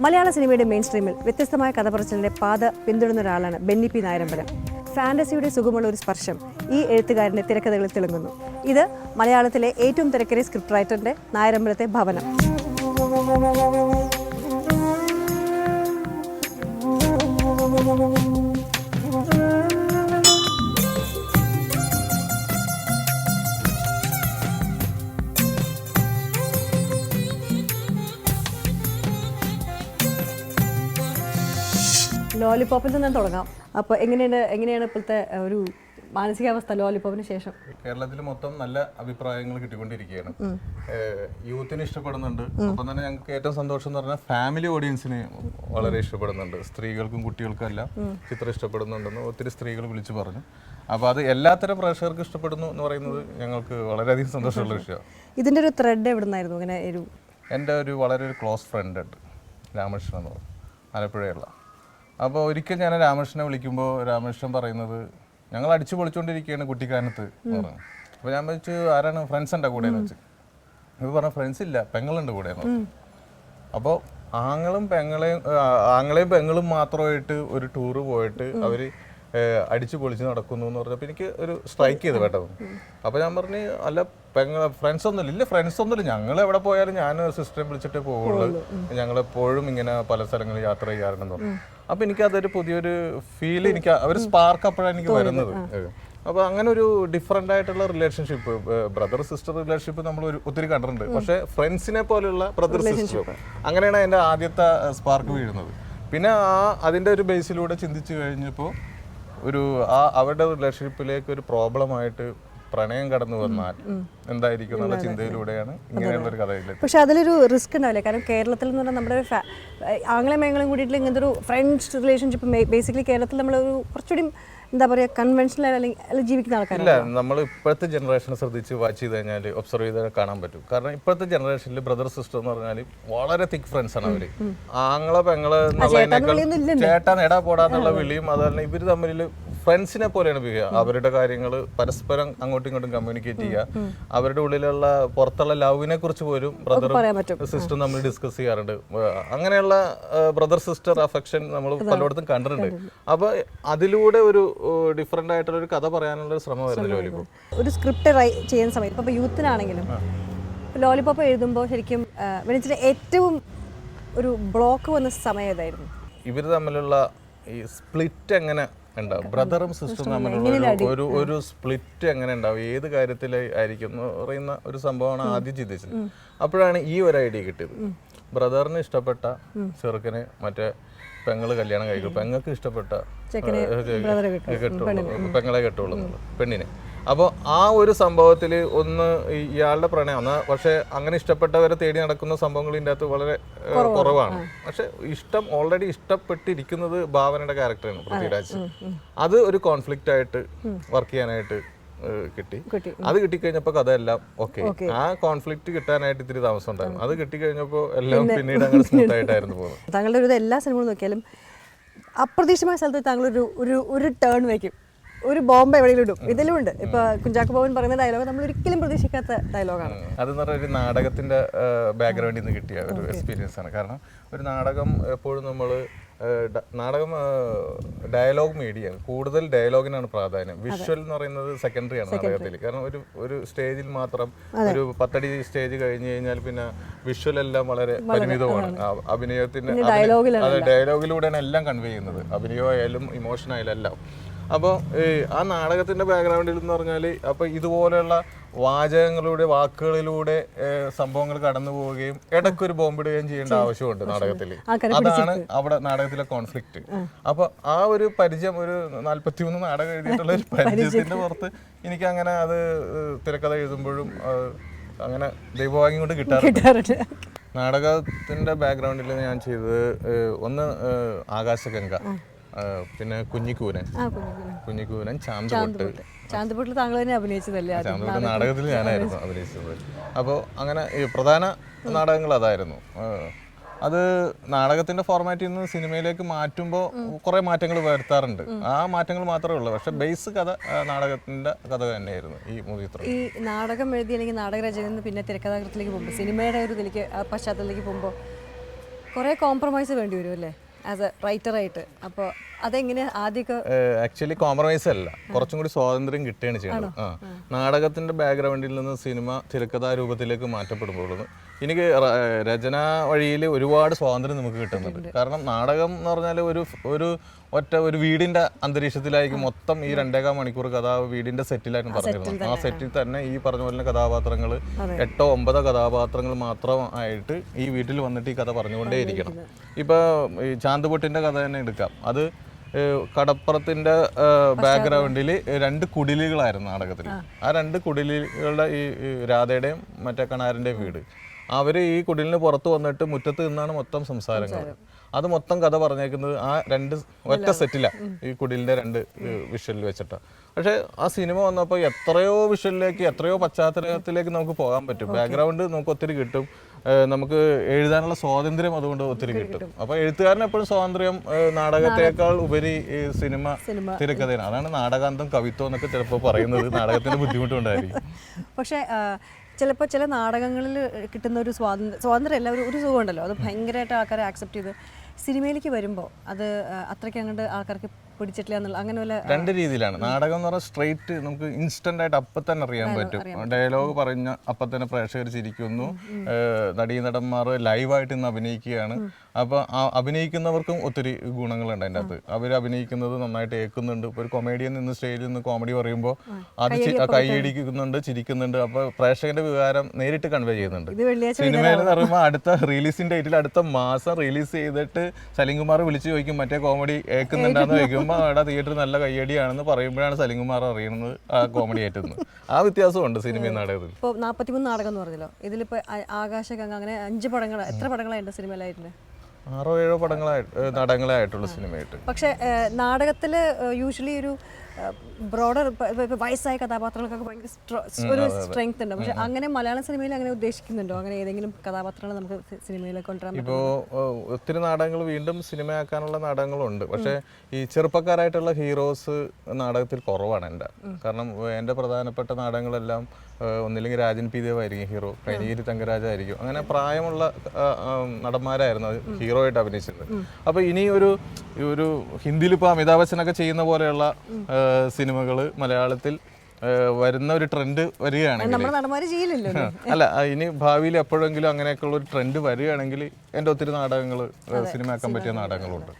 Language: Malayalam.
മലയാള സിനിമയുടെ മെയിൻ സ്ട്രീമിൽ വ്യത്യസ്തമായ കഥ പറച്ചിലിൻ്റെ പാത പിന്തുടരുന്ന ഒരാളാണ് ബെന്നി പി നായരമ്പലം. ഫാൻറ്റസിയുടെ സുഖമുള്ള ഒരു സ്പർശം ഈ എഴുത്തുകാരൻ്റെ തിരക്കഥകളിൽ തിളങ്ങുന്നു. ഇത് മലയാളത്തിലെ ഏറ്റവും തിരക്കേറിയ സ്ക്രിപ്റ്റ് റൈറ്ററിൻ്റെ നായരമ്പലത്തെ ഭവനം. ലോലിപോപ്പിൽ നിന്ന് തുടങ്ങാം. അപ്പോൾ എങ്ങനെയാണ് ഇപ്പോഴത്തെ ഒരു മാനസികാവസ്ഥ ലോലിപോപ്പിന് ശേഷം? കേരളത്തിൽ മൊത്തം നല്ല അഭിപ്രായങ്ങൾ കിട്ടിക്കൊണ്ടിരിക്കുകയാണ്. യൂത്തിന് ഇഷ്ടപ്പെടുന്നുണ്ട്. ഒപ്പം തന്നെ ഞങ്ങൾക്ക് ഏറ്റവും സന്തോഷം എന്ന് പറഞ്ഞാൽ ഫാമിലി ഓഡിയൻസിന് വളരെ ഇഷ്ടപ്പെടുന്നുണ്ട്. സ്ത്രീകൾക്കും കുട്ടികൾക്കും എല്ലാം ചിത്രം ഇഷ്ടപ്പെടുന്നുണ്ടെന്ന് ഒത്തിരി സ്ത്രീകൾ വിളിച്ചു പറഞ്ഞു. അപ്പോൾ അത് എല്ലാത്തരം പ്രേക്ഷകർക്ക് ഇഷ്ടപ്പെടുന്നു എന്ന് പറയുന്നത് ഞങ്ങൾക്ക് വളരെയധികം സന്തോഷമുള്ള വിഷയമാണ്. ഇതിൻ്റെ ഒരു ത്രെഡ് എവിടെ നിന്നായിരുന്നു? ഇങ്ങനെ എൻ്റെ വളരെ ഒരു ക്ലോസ് ഫ്രണ്ട് ഉണ്ട്, രാമകൃഷ്ണൻ എന്ന് പറയും, ആലപ്പുഴയുള്ള. അപ്പോൾ ഒരിക്കൽ ഞാൻ രാമകൃഷ്ണനെ വിളിക്കുമ്പോൾ രാമകൃഷ്ണൻ പറയുന്നത്, ഞങ്ങൾ അടിച്ചു പൊളിച്ചുകൊണ്ടിരിക്കുകയാണ് കുട്ടിക്കാനത്ത് എന്ന് പറഞ്ഞു. അപ്പോൾ ഞാൻ വെച്ചു, ആരാണ് ഫ്രണ്ട്സ് ഉണ്ടോ കൂടെ എന്ന് വെച്ച്. ഇപ്പോൾ പറഞ്ഞ ഫ്രണ്ട്സ് ഇല്ല, പെങ്ങളുണ്ട് കൂടെ എന്ന് പറഞ്ഞു. അപ്പോൾ ആങ്ങളെയും പെങ്ങളും മാത്രമായിട്ട് ഒരു ടൂറ് പോയിട്ട് അവർ അടിച്ചു പൊളിച്ച് നടക്കുന്നു എന്ന് പറഞ്ഞപ്പോൾ എനിക്ക് ഒരു സ്ട്രൈക്ക് ചെയ്ത് കേട്ടോ. അപ്പോൾ ഞാൻ പറഞ്ഞു, അല്ല ഫ്രണ്ട്സ് ഒന്നുമില്ല. ഫ്രണ്ട്സ് ഒന്നുമില്ല, ഞങ്ങൾ എവിടെ പോയാലും ഞാൻ സിസ്റ്ററെ വിളിച്ചിട്ടേ പോവുള്ളൂ, ഞങ്ങളെപ്പോഴും ഇങ്ങനെ പല സ്ഥലങ്ങളിൽ യാത്ര ചെയ്യാറുണ്ടെന്ന് പറഞ്ഞു. അപ്പോൾ എനിക്ക് അതൊരു പുതിയൊരു ഫീൽ, എനിക്ക് ഒരു സ്പാർക്ക് അപ്പോഴാണ് എനിക്ക് വരുന്നത്. അപ്പോൾ അങ്ങനെ ഒരു ഡിഫറെൻ്റ് ആയിട്ടുള്ള റിലേഷൻഷിപ്പ്, ബ്രദർ സിസ്റ്റർ റിലേഷൻഷിപ്പ് നമ്മൾ ഒത്തിരി കണ്ടിട്ടുണ്ട്. പക്ഷേ ഫ്രണ്ട്സിനെ പോലെയുള്ള ബ്രദർ സിസ്റ്റർ, അങ്ങനെയാണ് എൻ്റെ ആദ്യത്തെ സ്പാർക്ക് വീഴുന്നത്. പിന്നെ അതിൻ്റെ ഒരു ബേസിലൂടെ ചിന്തിച്ചു കഴിഞ്ഞപ്പോൾ അവരുടെ റിലേഷൻഷിപ്പിലേക്ക് ഒരു പ്രോബ്ലമായിട്ട് പ്രണയം കടന്നു വന്നാൽ എന്തായിരിക്കും എന്നുള്ള ചിന്തയിലൂടെയാണ് ഇങ്ങനെയുള്ള ഒരു കഥയിലേക്ക്. പക്ഷെ അതിലൊരു റിസ്ക് ഉണ്ടാവില്ലേ? കാരണം കേരളത്തിൽ എന്ന് പറഞ്ഞാൽ നമ്മുടെ ആംഗ്ലം മേങ്ങളും കൂടിയിട്ട് ഇങ്ങനത്തെ ഒരു ഫ്രണ്ട്സ് റിലേഷൻഷിപ്പ് ബേസിക്കലി കേരളത്തിൽ നമ്മളൊരു കുറച്ചുകൂടി എന്താ പറയുക കൺവെൻഷണൽ അല്ലെങ്കിൽ ജീവിക്കുന്ന ആൾക്കാരില്ല. നമ്മൾ ഇപ്പോഴത്തെ ജനറേഷനെ ശ്രദ്ധിച്ച് വാച്ച് ചെയ്ത് കഴിഞ്ഞാൽ ഒബ്സർവ് ചെയ്താൽ കാണാൻ പറ്റും. കാരണം ഇപ്പോഴത്തെ ജനറേഷനിൽ ബ്രദർ സിസ്റ്റർ എന്ന് പറഞ്ഞാൽ വളരെ തിക്ക് ഫ്രണ്ട്സ് ആണ് അവര്. ആങ്ങളെ പെങ്ങള് ചേട്ടാ എടാ പോടാന്നുള്ള വിളിയും അതല്ല, ഇവര് തമ്മിൽ ഫ്രണ്ട്സിനെ പോലെയാണ് ബിഹേവ്. അവരുടെ കാര്യങ്ങൾ പരസ്പരം അങ്ങോട്ടും ഇങ്ങോട്ടും കമ്മ്യൂണിക്കേറ്റ് ചെയ്യുക. അവരുടെ ഉള്ളിലുള്ള പുറത്തുള്ള ലവിനെ കുറിച്ച് പോലും ബ്രദറും സിസ്റ്ററും തമ്മിൽ ഡിസ്കസ് ചെയ്യാറുണ്ട്. അങ്ങനെയുള്ള ബ്രദർ സിസ്റ്റർ അഫെക്ഷൻ നമ്മൾ പലയിടത്തും കണ്ടിട്ടുണ്ട്. അപ്പൊ അതിലൂടെ ഒരു ഡിഫറെന്റ് ആയിട്ടുള്ള ഒരു കഥ പറയാനുള്ള ഒരു ശ്രമമായിരുന്നു ലോലിപോപ്പ്. ഒരു സ്ക്രിപ്റ്റ് ചെയ്യുന്ന സമയത്ത് ഇപ്പൊ യൂത്തിനാണെങ്കിലും ലോലിപോപ്പ് എഴുതുമ്പോൾ ശരിക്കും വിളിച്ചിട്ട് ഏറ്റവും ഒരു ബ്ലോക്ക് വന്ന സമയം ഏതായിരുന്നു? ഇവർ തമ്മിലുള്ള ഈ സ്പ്ലിറ്റ് എങ്ങനെ ഉണ്ടാവും, ബ്രദറും സിസ്റ്ററും തമ്മിലുള്ള ഒരു സ്പ്ലിറ്റ് എങ്ങനെ ഉണ്ടാവും, ഏത് കാര്യത്തിലായിരിക്കും എന്ന് പറയുന്ന ഒരു സംഭവമാണ് ആദ്യം ചിന്തിച്ചത്. അപ്പോഴാണ് ഈ ഒരു ഐഡിയ കിട്ടിയത്. ബ്രദറിന് ഇഷ്ടപ്പെട്ട ചെറുക്കനെ മറ്റേ പെങ്ങള് കല്യാണം കഴിക്കും, പെങ്ങൾക്ക് ഇഷ്ടപ്പെട്ട പെങ്ങളെ കെട്ടുള്ളൂ എന്നുള്ളത്, പെണ്ണിനെ. അപ്പോൾ ആ ഒരു സംഭവത്തിൽ ഒന്ന് ഇയാളുടെ പ്രണയം, പക്ഷെ അങ്ങനെ ഇഷ്ടപ്പെട്ടവരെ തേടി നടക്കുന്ന സംഭവങ്ങൾ ഇതിൻ്റെ അകത്ത് വളരെ കുറവാണ്. പക്ഷെ ഓൾറെഡി ഇഷ്ടപ്പെട്ടിരിക്കുന്നത് ഭാവനയുടെ ക്യാരക്ടറാണ്, പൃഥ്വിരാജ്. അത് ഒരു കോൺഫ്ലിക്റ്റ് ആയിട്ട് വർക്ക് ചെയ്യാനായിട്ട് കിട്ടി. അത് കിട്ടിക്കഴിഞ്ഞപ്പോൾ കഥയെല്ലാം ഓക്കെ. ആ കോൺഫ്ലിക്റ്റ് കിട്ടാനായിട്ട് ഇത്തിരി താമസം ഉണ്ടായിരുന്നു. അത് കിട്ടിക്കഴിഞ്ഞപ്പോൾ എല്ലാം പിന്നീട് അങ്ങനെ സ്മൂത്ത് ആയിട്ടായിരുന്നു പോകുന്നത്. താങ്കളുടെ ഒരു എല്ലാ സിനിമകളും നോക്കിയാലും അപ്രതീക്ഷിതമായ സ്ഥലത്ത് താങ്കൾ ഒരു ടേൺ വയ്ക്കും, ഒരു ബോംബ് എവിടെയെങ്കിലും ഇടും. ഇതിലും ഉണ്ട്. ഇപ്പൊ കുഞ്ചാക്കോ ബോബൻ പറയുന്ന ഡയലോഗ് നമ്മൾ ഒരിക്കലും പ്രതീക്ഷിക്കാത്ത ഡയലോഗാണ്. അതെന്ന് പറഞ്ഞാൽ ഒരു നാടകത്തിന്റെ ബാക്ക്ഗ്രൗണ്ടിൽ നിന്ന് കിട്ടിയ ഒരു എക്സ്പീരിയൻസ് ആണ്. കാരണം ഒരു നാടകം എപ്പോഴും നാടകം ഡയലോഗ് മീഡിയാണ്, കൂടുതൽ ഡയലോഗിനാണ് പ്രാധാന്യം. വിഷ്വൽ എന്ന് പറയുന്നത് സെക്കൻഡറി ആണ് നാടകത്തിൽ. കാരണം ഒരു സ്റ്റേജിൽ മാത്രം ഒരു 10 അടി സ്റ്റേജ് കഴിഞ്ഞ് കഴിഞ്ഞാൽ പിന്നെ വിഷ്വൽ എല്ലാം വളരെ പരിമിതമാണ്. അഭിനയത്തിന്റെ ഡയലോഗിലൂടെയാണ് എല്ലാം കൺവേ ചെയ്യുന്നത്, അഭിനയമായാലും ഇമോഷൻ ആയാലും എല്ലാം. അപ്പോൾ ആ നാടകത്തിന്റെ ബാക്ക്ഗ്രൗണ്ടിൽ എന്ന് പറഞ്ഞാൽ അപ്പോൾ ഇതുപോലെയുള്ള വാക്കുകളിലൂടെ സംഭവങ്ങൾ കടന്നു പോവുകയും ഇടയ്ക്കൊരു ബോംബിടുകയും ചെയ്യേണ്ട ആവശ്യമുണ്ട് നാടകത്തിൽ. അതാണ് അവിടെ നാടകത്തിലെ കോൺഫ്ലിക്റ്റ്. അപ്പൊ ആ ഒരു പരിചയം, ഒരു 43 നാടകം എഴുതിയിട്ടുള്ള ഒരു പരിചയത്തിന്റെ പുറത്ത് എനിക്ക് അങ്ങനെ അത് തിരക്കഥ എഴുതുമ്പോഴും അങ്ങനെ ദൈവഭാഗ്യം കൊണ്ട് കിട്ടാറുണ്ട്. നാടകത്തിന്റെ ബാക്ക്ഗ്രൗണ്ടിൽ ഞാൻ ചെയ്തത് ഒന്ന് ആകാശഗംഗ, പിന്നെ കുഞ്ഞിക്കൂനൻ, ചാന്തുപൊട്ട് താങ്കൾ തന്നെ അഭിനയിച്ചതല്ലേ? ചാന്തുപൊട്ട് നാടകത്തിൽ ഞാനായിരുന്നു അഭിനയിച്ചത്. അപ്പോൾ അങ്ങനെ പ്രധാന നാടകങ്ങൾ അതായിരുന്നു. അത് നാടകത്തിന്റെ ഫോർമാറ്റിൽ നിന്ന് സിനിമയിലേക്ക് മാറ്റുമ്പോൾ കുറെ മാറ്റങ്ങൾ വരുത്താറുണ്ട്. ആ മാറ്റങ്ങൾ മാത്രമേ ഉള്ളൂ. പക്ഷെ ബേസ് കഥ നാടകത്തിന്റെ കഥ തന്നെയായിരുന്നു ഈ മൂവി. ഈ നാടകം എഴുതി അല്ലെങ്കിൽ നാടകരചന പിന്നെ തിരക്കഥാകൃത്തിലേക്ക് പോകുമ്പോൾ, സിനിമയുടെ ഒരു പശ്ചാത്തലത്തിലേക്ക് പോകുമ്പോൾ കുറേ കോംപ്രമൈസ് വേണ്ടി വരും അല്ലേ ആസ് എ റൈറ്ററായിട്ട്? അപ്പോൾ അതെങ്ങനെ ആദ്യമൊക്കെ? ആക്ച്വലി കോംപ്രമൈസ് അല്ല, കുറച്ചും കൂടി സ്വാതന്ത്ര്യം കിട്ടുകയാണ് ചെയ്യുന്നത്. നാടകത്തിന്റെ ബാക്ക്ഗ്രൗണ്ടിൽ നിന്ന് സിനിമ തിരക്കഥാ രൂപത്തിലേക്ക് മാറ്റപ്പെടുമ്പോഴാണ് എനിക്ക് രചനാ വഴിയിൽ ഒരുപാട് സ്വാതന്ത്ര്യം നമുക്ക് കിട്ടുന്നുണ്ട്. കാരണം നാടകം എന്ന് പറഞ്ഞാൽ ഒരു വീടിന്റെ അന്തരീക്ഷത്തിലായിരിക്കും മൊത്തം ഈ 2.25 മണിക്കൂർ കഥ വീടിന്റെ സെറ്റിലായിരുന്നു പറഞ്ഞിരുന്നത്. ആ സെറ്റിൽ തന്നെ ഈ പറഞ്ഞ പോലെ കഥാപാത്രങ്ങൾ 8-9 കഥാപാത്രങ്ങൾ മാത്രമായിട്ട് ഈ വീട്ടിൽ വന്നിട്ട് ഈ കഥ പറഞ്ഞുകൊണ്ടേയിരിക്കണം. ഇപ്പൊ ഈ ചാന്തുപൊട്ടിന്റെ കഥ തന്നെ എടുക്കാം. അത് കടപ്പുറത്തിന്റെ ബാക്ക്ഗ്രൗണ്ടിൽ 2 കുടിലുകളായിരുന്നു നാടകത്തിൽ. ആ 2 കുടിലുകളുടെ ഈ രാധയുടെയും മറ്റേ കണാരന്റെയും വീട്, അവര് ഈ കുടിലിന് പുറത്ത് വന്നിട്ട് മുറ്റത്ത് നിന്നാണ് മൊത്തം സംസാരങ്ങൾ. അത് മൊത്തം കഥ പറഞ്ഞേക്കുന്നത് ആ 2 ഒറ്റ സെറ്റിലാണ്, ഈ കുടിലിന്റെ 2 വിഷ്വലിൽ വെച്ചിട്ടാണ്. പക്ഷെ ആ സിനിമ വന്നപ്പോൾ എത്രയോ വിഷ്വലിലേക്ക്, എത്രയോ പശ്ചാത്തലത്തിലേക്ക് നമുക്ക് പോകാൻ പറ്റും. ബാക്ക്ഗ്രൗണ്ട് നമുക്ക് ഒത്തിരി കിട്ടും, നമുക്ക് എഴുതാനുള്ള സ്വാതന്ത്ര്യം അതുകൊണ്ട് ഒത്തിരി കിട്ടും. അപ്പൊ എഴുത്തുകാരന് എപ്പോഴും സ്വാതന്ത്ര്യം നാടകത്തെക്കാൾ ഉപരി സിനിമ തിരക്കഥയാണ്. അതാണ് നാടകാന്തം കവിത്വം എന്നൊക്കെ ചിലപ്പോൾ പറയുന്നത്. നാടകത്തിന്റെ ബുദ്ധിമുട്ടുണ്ടായിരിക്കും. പക്ഷേ ചിലപ്പോൾ ചില നാടകങ്ങളിൽ കിട്ടുന്ന ഒരു സ്വാതന്ത്ര്യമല്ല, ഒരു സുഖമുണ്ടല്ലോ, അത് ഭയങ്കരമായിട്ട് ആൾക്കാരെ ആക്സെപ്റ്റ് ചെയ്ത് സിനിമയിലേക്ക് വരുമ്പോൾ അത് അത്രയ്ക്ക് അങ്ങോട്ട് ആൾക്കാർക്ക് പിടിച്ചിട്ടില്ല എന്നുള്ള അങ്ങനെ വല്ല 2 രീതിയിലാണ്. നാടകം എന്ന് പറഞ്ഞാൽ സ്ട്രെയിറ്റ് നമുക്ക് ഇൻസ്റ്റന്റ് ആയിട്ട് അപ്പം തന്നെ അറിയാൻ പറ്റും. ഡയലോഗ് പറഞ്ഞ അപ്പം തന്നെ പ്രേക്ഷകർ ചിരിക്കുന്നു, നടീനടന്മാർ ലൈവായിട്ട് ഇന്ന് അഭിനയിക്കുകയാണ്. അപ്പോൾ ആ അഭിനയിക്കുന്നവർക്കും ഒത്തിരി ഗുണങ്ങളുണ്ട് അതിൻ്റെ അകത്ത്. അവർ അഭിനയിക്കുന്നത് നന്നായിട്ട് ഏൽക്കുന്നുണ്ട്. ഇപ്പോൾ ഒരു കൊമേഡിയൻ നിന്ന് സ്റ്റേജിൽ നിന്ന് കോമഡി പറയുമ്പോൾ അത് കൈയടിക്കുന്നുണ്ട്, ചിരിക്കുന്നുണ്ട്. അപ്പോൾ പ്രേക്ഷകന്റെ വികാരം നേരിട്ട് കൺവേ ചെയ്യുന്നുണ്ട്. സിനിമയിൽ എന്ന് പറയുമ്പോൾ അടുത്ത റിലീസിംഗ് ഡേറ്റിൽ അടുത്ത മാസം റിലീസ് ചെയ്തിട്ട് സലിംകുമാർ വിളിച്ചു ചോദിക്കും മറ്റേ കോമഡി ഏൽക്കുന്നുണ്ടാന്ന് ചോദിക്കുമ്പോൾ അവിടെ തിയേറ്റർ നല്ല കയ്യടിയാണെന്ന് പറയുമ്പോഴാണ് സലിംകുമാർ അറിയുന്നത് ആ കോമഡി ആയിട്ടെന്ന്. ആ വ്യത്യാസമുണ്ട് സിനിമയും നാടകത്തിൽ. ഇപ്പോൾ 43 നാടകം എന്ന് പറഞ്ഞല്ലോ, ഇതിലിപ്പോൾ ആകാശഗംഗ അങ്ങനെ 5 പടങ്ങൾ, എത്ര പടങ്ങളായിട്ട് സിനിമയിലായിട്ടുണ്ട്? 6-7 നാടകങ്ങളായിട്ടുള്ള സിനിമയായിട്ട്. പക്ഷേ നാടകത്തിൽ യൂഷ്വലി ഒരു ബ്രോഡർ വയസ്സായ കഥാപാത്രങ്ങൾക്കൊക്കെ ഭയങ്കര ഒരു സ്ട്രെങ്ത് ഉണ്ട്. പക്ഷെ അങ്ങനെ മലയാളം സിനിമയിൽ അങ്ങനെ ഉദ്ദേശിക്കുന്നുണ്ടോ? അങ്ങനെ ഏതെങ്കിലും കഥാപാത്രങ്ങൾ നമുക്ക് സിനിമയിലേക്ക് കൊണ്ടുവരാൻ? ഇപ്പോൾ ഒത്തിരി നാടകങ്ങൾ വീണ്ടും സിനിമയാക്കാനുള്ള നാടകങ്ങളുണ്ട്. പക്ഷേ ഈ ചെറുപ്പക്കാരായിട്ടുള്ള ഹീറോസ് നാടകത്തിൽ കുറവാണ് എൻ്റെ. കാരണം എൻ്റെ പ്രധാനപ്പെട്ട നാടകങ്ങളെല്ലാം ഒന്നില്ലെങ്കിൽ രാജൻ പി ദേവ് ആയിരിക്കും ഹീറോ, കൈനഗിരി തങ്കരാജായിരിക്കും, അങ്ങനെ പ്രായമുള്ള നടന്മാരായിരുന്നു ഹീറോ ആയിട്ട് അഭിനയിച്ചിരുന്നത്. അപ്പോൾ ഇനി ഒരു ഹിന്ദിയിൽ ഇപ്പോൾ അമിതാഭ് ബച്ചനൊക്കെ ചെയ്യുന്ന പോലെയുള്ള സിനിമകൾ മലയാളത്തിൽ വരുന്ന ഒരു ട്രെൻഡ് വരികയാണെങ്കിൽ, അല്ല ഇനി ഭാവിയിൽ എപ്പോഴെങ്കിലും അങ്ങനെയൊക്കെയുള്ള ഒരു ട്രെൻഡ് വരികയാണെങ്കിൽ എൻ്റെ ഒത്തിരി നാടകങ്ങൾ സിനിമയാക്കാൻ പറ്റിയ നാടകങ്ങളുണ്ട്.